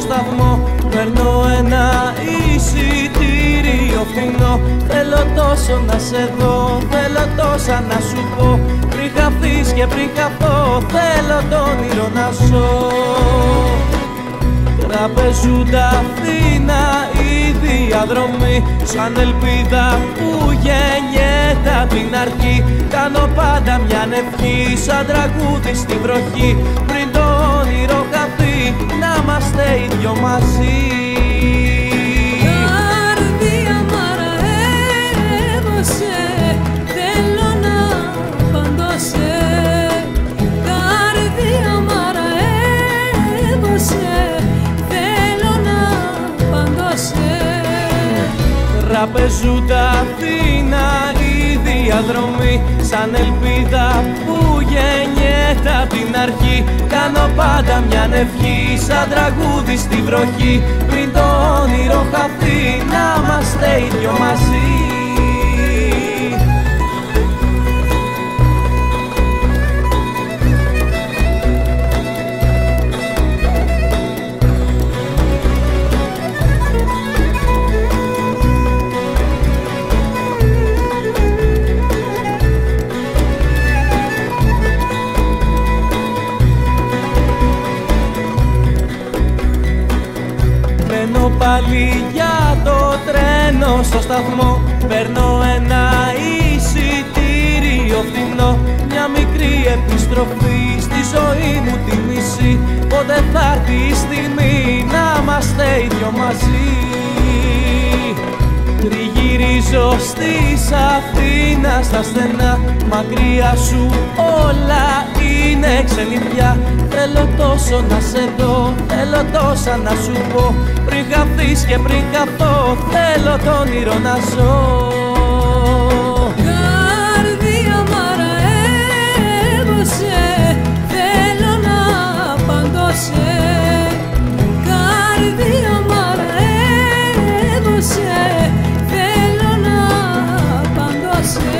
σταθμό. Παίρνω ένα εισιτήριο φθηνό. Θέλω τόσο να σε δω, θέλω τόσα να σου πω. Πριν χαθείς και πριν χαθώ, θέλω το όνειρο να ζω. Τραπεζούντα Αθήνα η διαδρομή, σαν ελπίδα που γεννιέται απ' την αρχή. Κάνω πάντα μια ευχή, σαν τραγούδι στη βροχή. Πριν το όνειρο χαθεί, να είμαστε οι δυο μαζί. Καρδία μ' αρέδωσε, θέλω να παντώσαι. Καρδία μ' αρέδωσε, τραπεζούντα Αθήνα η διαδρομή, σαν ελπίδα που γεννιέται απ' την αρχή. Κάνω πάντα μια ευχή, σαν τραγούδι στη βροχή. Πριν το όνειρο χαθεί, να είμαστε οι δυο μαζί. Μπαίνω πάλι για το τρένο στο σταθμό. Παίρνω ένα εισιτήριο φθηνό. Μια μικρή επιστροφή στη ζωή μου τη μισή. Πότε θα έρθει η στιγμή να είμαστε οι δυο μαζί. Τριγυρίζω στις Αθήνα στα στενά. Μακριά σου όλα είναι ξενιδιά. Θέλω τόσο να σε δω, θέλω τόσα να σου πω. Πριν χαθείς και πριν χαθώ, θέλω το όνειρο να ζω. Καρδία μ' αρέδωσε, θέλω να παντώσαι. Καρδία μ' αρέδωσε, θέλω να παντώσαι.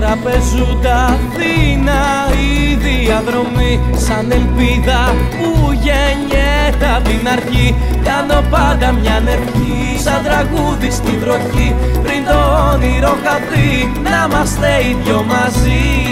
Τραπεζούντα Αθήνα η διαδρομή, σαν ελπίδα που γεννιέται απ' την αρχή. Κάνω πάντα μια ευχή, σαν τραγούδι στη βροχή. Πριν το όνειρο χαθεί, να είμαστε οι δυο μαζί.